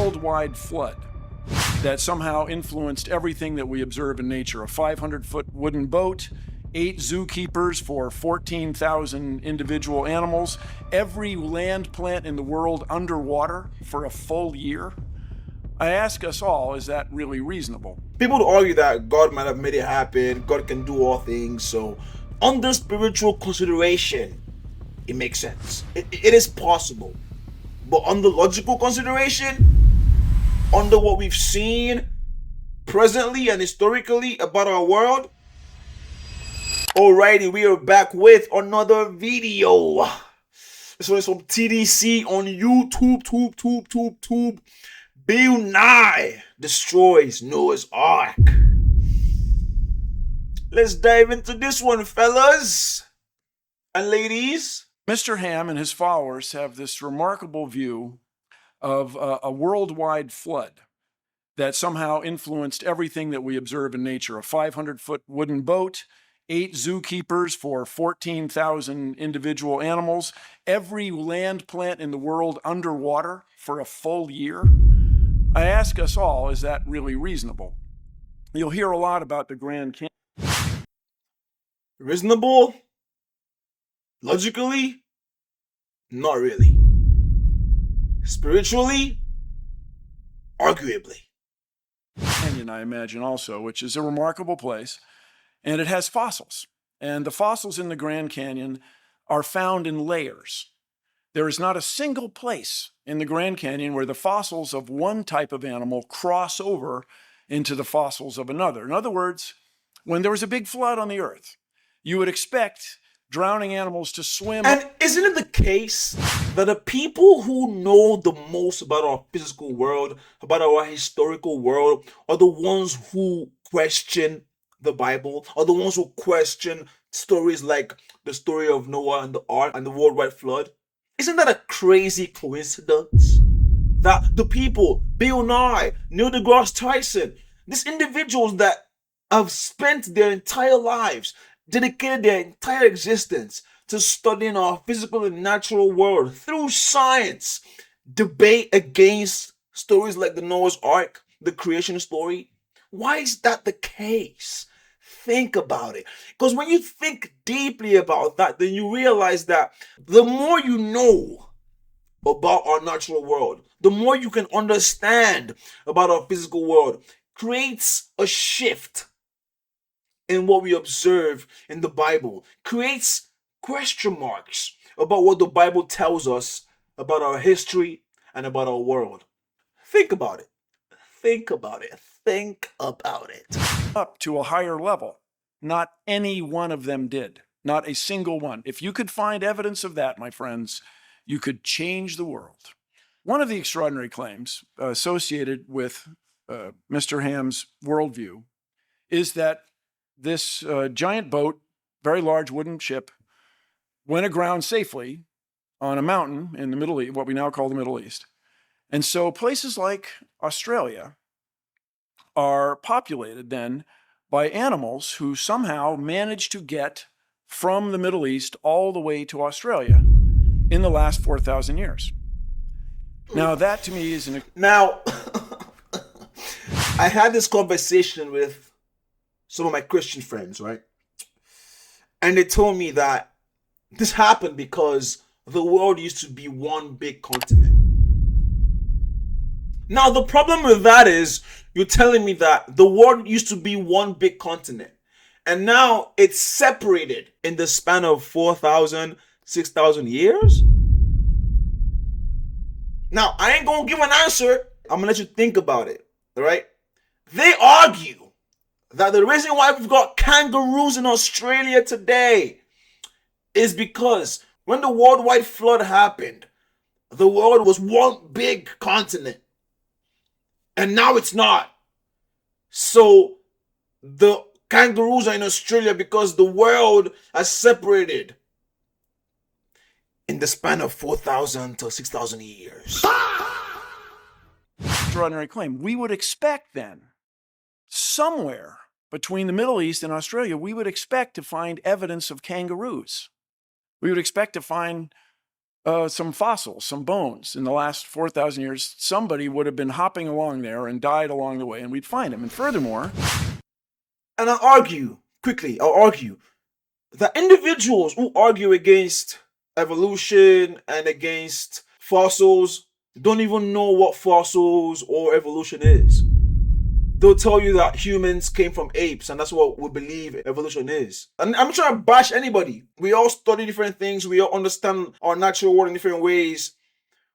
worldwide flood that somehow influenced everything that we observe in nature. A 500-foot wooden boat, 8 zookeepers for 14,000 individual animals, every land plant in the world underwater for a full year. I ask us all, is that really reasonable? People would argue that God might have made it happen, God can do all things, so under spiritual consideration, it makes sense. It is possible. But under logical consideration, under what we've seen presently and historically about our world, alrighty, we are back with another video. This one is from TDC on YouTube. Bill Nye destroys Noah's Ark. Let's dive into this one, fellas and ladies. Mr. Ham and his followers have this remarkable view of a worldwide flood that somehow influenced everything that we observe in nature. A 500-foot wooden boat, 8 zookeepers for 14,000 individual animals, every land plant in the world underwater for a full year. I ask us all, is that really reasonable? You'll hear a lot about the Grand Canyon. Reasonable? Logically? Not really. Spiritually? Arguably. Canyon, I imagine also, which is a remarkable place, and it has fossils. And the fossils in the Grand Canyon are found in layers. There is not a single place in the Grand Canyon where the fossils of one type of animal cross over into the fossils of another. In other words, when there was a big flood on the earth, you would expect drowning animals to swim. And isn't it the case that the people who know the most about our physical world, about our historical world, are the ones who question the Bible, are the ones who question stories like the story of Noah and the ark and the worldwide flood? Isn't that a crazy coincidence? That the people, Bill Nye, Neil deGrasse Tyson, these individuals that have spent their entire lives, dedicated their entire existence to studying our physical and natural world through science, debate against stories like the Noah's Ark, the creation story. Why is that the case? Think about it. Because when you think deeply about that, then you realize that the more you know about our natural world, the more you can understand about our physical world, creates a shift in what we observe in the Bible, creates question marks about what the Bible tells us about our history and about our world. Think about it. Think about it. Think about it. Up to a higher level. Not any one of them did. Not a single one. If you could find evidence of that, my friends, you could change the world. One of the extraordinary claims associated with Mr. Ham's worldview is that this giant boat, very large wooden ship, went aground safely on a mountain in the Middle East, what we now call the Middle East. And so places like Australia are populated then by animals who somehow managed to get from the Middle East all the way to Australia in the last 4,000 years. Now, that to me is Now, I had this conversation with some of my Christian friends, right? And they told me that this happened because the world used to be one big continent. Now, the problem with that is you're telling me that the world used to be one big continent, and now it's separated in the span of 4,000, 6,000 years? Now, I ain't gonna give an answer. I'm gonna let you think about it, all right? They argue that the reason why we've got kangaroos in Australia today is because when the worldwide flood happened, the world was one big continent. And now it's not. So the kangaroos are in Australia because the world has separated in the span of 4,000 to 6,000 years. extraordinary claim. We would expect then, somewhere between the Middle East and Australia, we would expect to find evidence of kangaroos. We would expect to find some fossils, some bones in the last 4,000 years. Somebody would have been hopping along there and died along the way, and we'd find them. And furthermore, and I'll argue that individuals who argue against evolution and against fossils don't even know what fossils or evolution is. They'll tell you that humans came from apes, and that's what we believe evolution is. And I'm not trying to bash anybody. We all study different things. We all understand our natural world in different ways.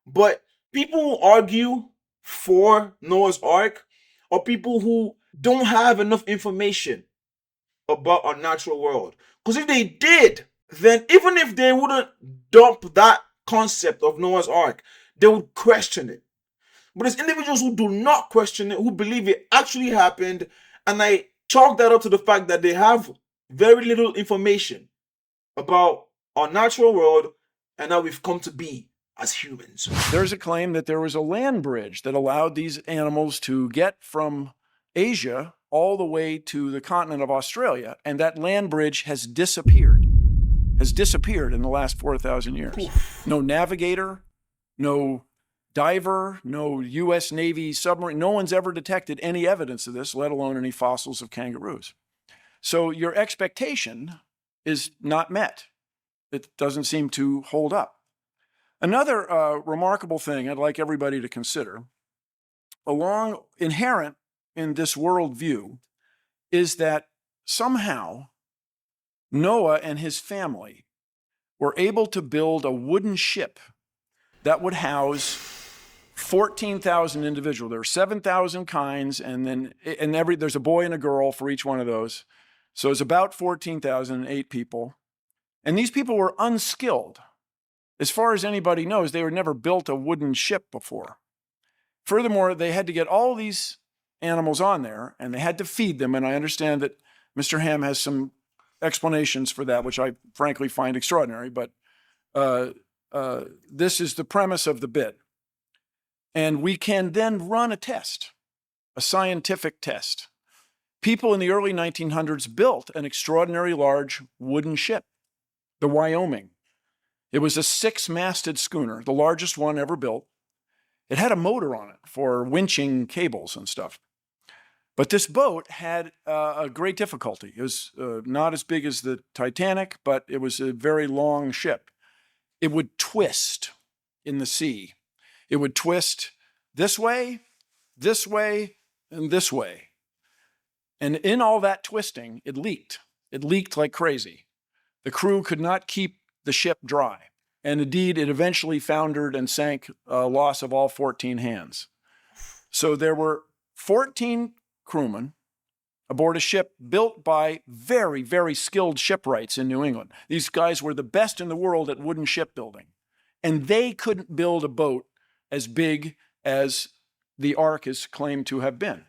But people who argue for Noah's Ark are people who don't have enough information about our natural world. Because if they did, then even if they wouldn't dump that concept of Noah's Ark, they would question it. But there's individuals who do not question it, who believe it actually happened, and I chalk that up to the fact that they have very little information about our natural world and how we've come to be as humans. There's a claim that there was a land bridge that allowed these animals to get from Asia all the way to the continent of Australia, and that land bridge has disappeared in the last 4,000 years. Oof. No navigator, no diver, no U.S. Navy submarine. No one's ever detected any evidence of this, let alone any fossils of kangaroos. So your expectation is not met. It doesn't seem to hold up. Another remarkable thing I'd like everybody to consider, inherent in this worldview, is that somehow Noah and his family were able to build a wooden ship that would house 14,000 individuals. There are 7,000 kinds, and there's a boy and a girl for each one of those. So it's about 14,008 people. And these people were unskilled. As far as anybody knows, they were never built a wooden ship before. Furthermore, they had to get all these animals on there, and they had to feed them. And I understand that Mr. Ham has some explanations for that, which I frankly find extraordinary. But this is the premise of the bit. And we can then run a test, a scientific test. People in the early 1900s built an extraordinary large wooden ship, the Wyoming. It was a 6-masted schooner, the largest one ever built. It had a motor on it for winching cables and stuff. But this boat had a great difficulty. It was not as big as the Titanic, but it was a very long ship. It would twist in the sea. It would twist this way, and this way. And in all that twisting, it leaked. It leaked like crazy. The crew could not keep the ship dry. And indeed, it eventually foundered and sank, loss of all 14 hands. So there were 14 crewmen aboard a ship built by very, very skilled shipwrights in New England. These guys were the best in the world at wooden shipbuilding. And they couldn't build a boat as big as the Ark is claimed to have been.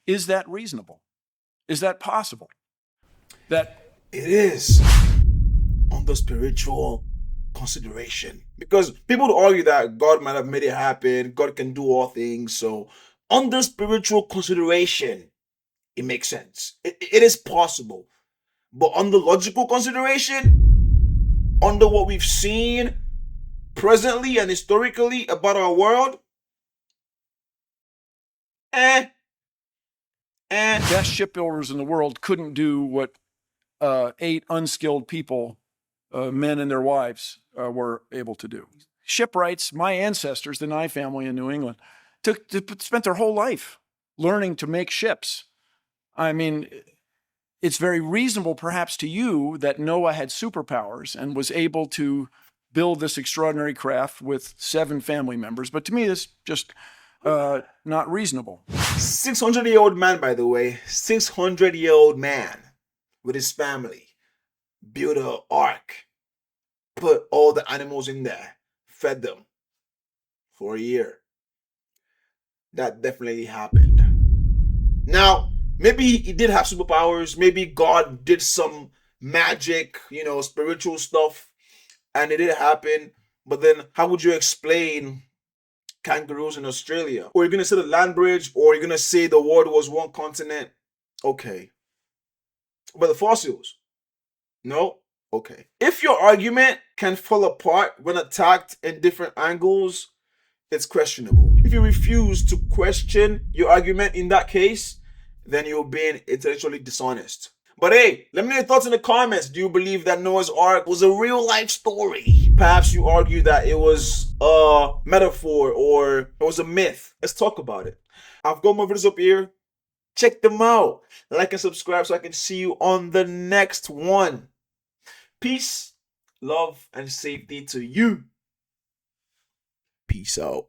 Is that reasonable? Is that possible? That it is under spiritual consideration. Because people would argue that God might have made it happen, God can do all things. So under spiritual consideration, it makes sense. It is possible. But under logical consideration, under what we've seen presently and historically about our world, best shipbuilders in the world couldn't do what 8 unskilled people, men and their wives, were able to do. Shipwrights, my ancestors, the Nye family in New England, spent their whole life learning to make ships. I mean, it's very reasonable perhaps to you that Noah had superpowers and was able to build this extraordinary craft with 7 family members. But to me, it's just not reasonable. 600-year-old man, by the way, 600-year-old man with his family built an ark, put all the animals in there, fed them for a year. That definitely happened. Now, maybe he did have superpowers. Maybe God did some magic, spiritual stuff, and it did happen. But then how would you explain kangaroos in Australia? Or you're going to say the land bridge, or you're going to say the world was one continent? Okay. But the fossils? No. Okay. If your argument can fall apart when attacked in different angles, it's questionable. If you refuse to question your argument in that case, then you're being intellectually dishonest. But hey, let me know your thoughts in the comments. Do you believe that Noah's Ark was a real life story? Perhaps you argue that it was a metaphor or it was a myth. Let's talk about it. I've got more videos up here. Check them out. Like and subscribe so I can see you on the next one. Peace, love, and safety to you. Peace out.